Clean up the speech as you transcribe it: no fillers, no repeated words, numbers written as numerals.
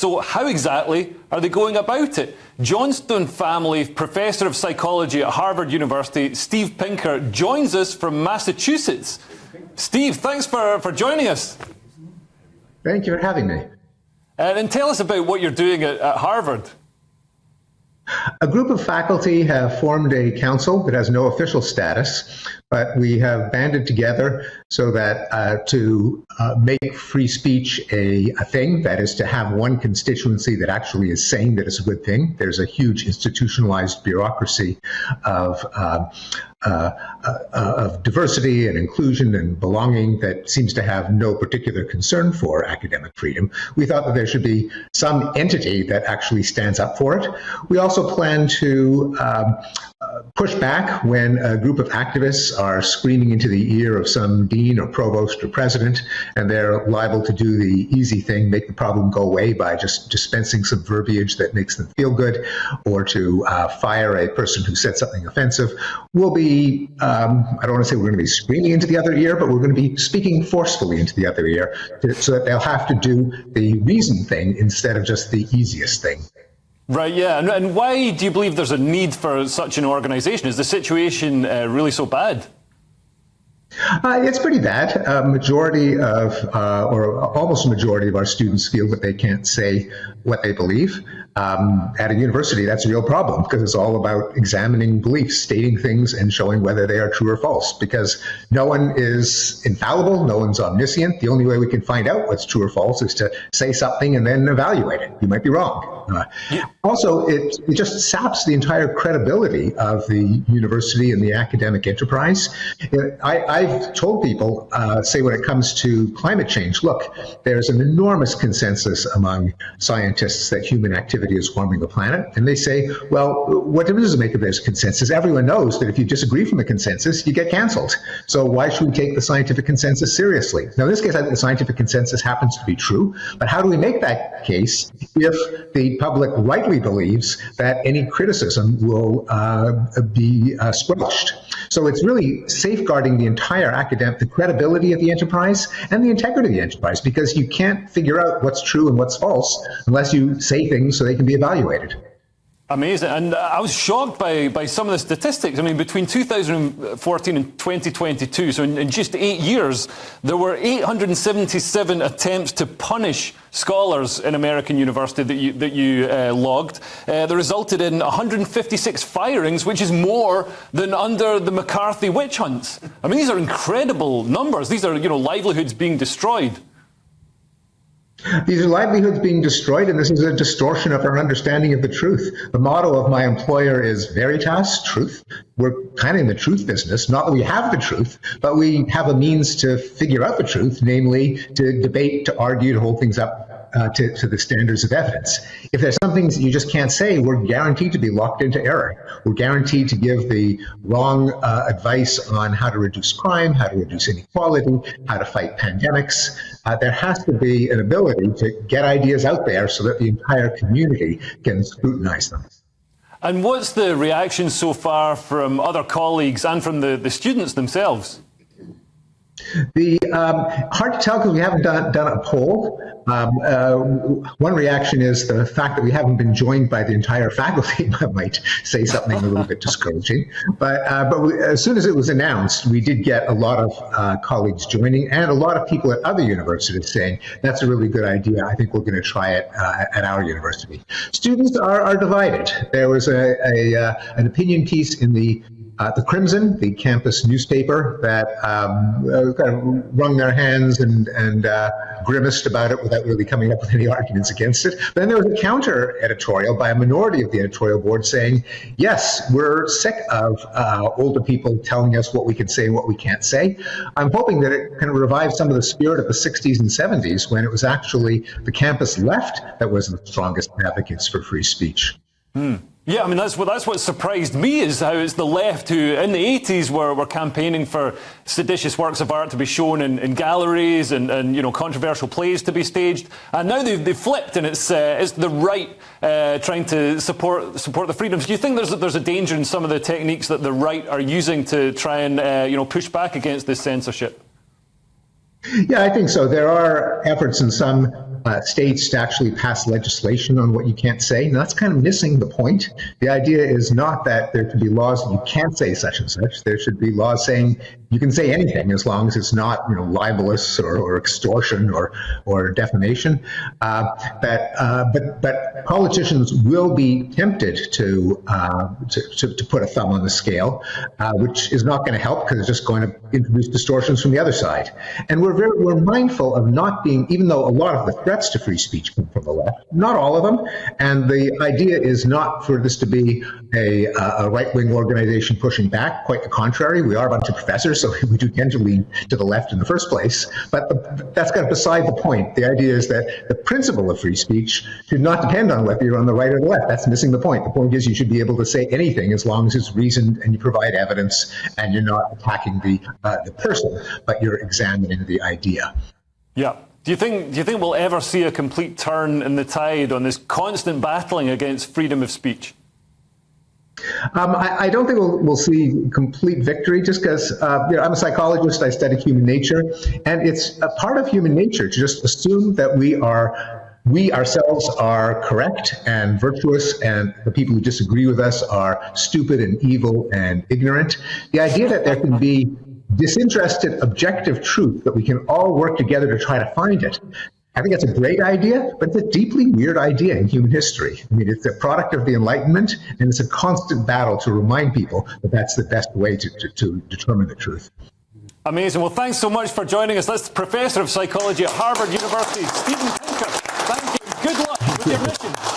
So how exactly are they going about it? Johnstone family professor of psychology at Harvard University, Steve Pinker, joins us from Massachusetts. Steve, thanks for joining us. Thank you for having me. And tell us about what you're doing at Harvard. A group of faculty have formed a council that has no official status, but we have banded together so that to make free speech a thing, that is to have one constituency that actually is saying that it's a good thing. There's a huge institutionalized bureaucracy of diversity and inclusion and belonging that seems to have no particular concern for academic freedom. We thought that there should be some entity that actually stands up for it. We also plan to push back when a group of activists are screaming into the ear of some dean or provost or president, and they're liable to do the easy thing, make the problem go away by just dispensing some verbiage that makes them feel good, or to fire a person who said something offensive. We'll be, I don't want to say we're going to be screaming into the other ear, but we're going to be speaking forcefully into the other ear so that they'll have to do the reasoned thing instead of just the easiest thing. Right, yeah. And why do you believe there's a need for such an organisation? Is the situation really so bad? It's pretty bad. A majority of, or almost a majority of our students feel that they can't say what they believe. At a university, that's a real problem because it's all about examining beliefs, stating things and showing whether they are true or false, because no one is infallible, no one's omniscient. The only way we can find out what's true or false is to say something and then evaluate it. You might be wrong. Also, it just saps the entire credibility of the university and the academic enterprise. I've told people, say when it comes to climate change, look, there's an enormous consensus among scientists that human activity is warming the planet. And they say, well, what difference does it make if there's consensus? Everyone knows that if you disagree from the consensus, you get canceled. So why should we take the scientific consensus seriously? Now, in this case, I think the scientific consensus happens to be true. But how do we make that case if the public rightly believes that any criticism will be squelched? So it's really safeguarding the entire academic, the credibility of the enterprise and the integrity of the enterprise, because you can't figure out what's true and what's false unless you say things so they can be evaluated. Amazing. And I was shocked by some of the statistics. I mean, between 2014 and 2022, so in just 8 years, there were 877 attempts to punish scholars in American university that you logged. That resulted in 156 firings, which is more than under the McCarthy witch hunts. I mean, these are incredible numbers. These are, livelihoods being destroyed. These are livelihoods being destroyed, and this is a distortion of our understanding of the truth. The motto of my employer is Veritas, truth. We're kind of in the truth business. Not that we have the truth, but we have a means to figure out the truth, namely to debate, to argue, to hold things up to the standards of evidence. If there's some things that you just can't say, we're guaranteed to be locked into error. We're guaranteed to give the wrong advice on how to reduce crime, how to reduce inequality, how to fight pandemics. There has to be an ability to get ideas out there so that the entire community can scrutinize them. And what's the reaction so far from other colleagues and from the students themselves? Hard to tell because we haven't done a poll. One reaction is the fact that we haven't been joined by the entire faculty might say something a little bit discouraging. But as soon as it was announced, we did get a lot of colleagues joining and a lot of people at other universities saying, that's a really good idea. I think we're going to try it at our university. Students are divided. There was an opinion piece in the Crimson, the campus newspaper, that kind of wrung their hands and grimaced about it without really coming up with any arguments against it. Then there was a counter editorial by a minority of the editorial board saying, yes, we're sick of older people telling us what we can say and what we can't say. I'm hoping that it can revive some of the spirit of the 60s and 70s when it was actually the campus left that was the strongest advocates for free speech. Yeah, I mean, that's what surprised me, is how it's the left who, in the 80s, were campaigning for seditious works of art to be shown in galleries and controversial plays to be staged. And now they've flipped, and it's the right trying to support the freedoms. Do you think there's a danger in some of the techniques that the right are using to try and push back against this censorship? Yeah, I think so. There are efforts in some states to actually pass legislation on what you can't say. Now, that's kind of missing the point. The idea is not that there should be laws that you can't say such and such. There should be laws saying you can say anything as long as it's not, libelous or extortion or defamation. But politicians will be tempted to put a thumb on the scale, which is not going to help because it's just going to introduce distortions from the other side. And we're mindful of not being, even though a lot of the threats to free speech come from the left, not all of them. And the idea is not for this to be a right-wing organization pushing back. Quite the contrary. We are a bunch of professors, so we do tend to lean to the left in the first place. But that's kind of beside the point. The idea is that the principle of free speech should not depend on whether you're on the right or the left. That's missing the point. The point is you should be able to say anything as long as it's reasoned and you provide evidence and you're not attacking the person, but you're examining the idea. Yeah. Do you think we'll ever see a complete turn in the tide on this constant battling against freedom of speech? I don't think we'll see complete victory just because I'm a psychologist. I study human nature, and it's a part of human nature to just assume that we ourselves are correct and virtuous, and the people who disagree with us are stupid and evil and ignorant. The idea that there can be disinterested, objective truth, that we can all work together to try to find it, I think that's a great idea, but it's a deeply weird idea in human history. I mean, it's a product of the Enlightenment, and it's a constant battle to remind people that that's the best way to determine the truth. Amazing. Well, thanks so much for joining us. That's Professor of Psychology at Harvard University, Stephen Pinker. Thank you. Good luck with your mission.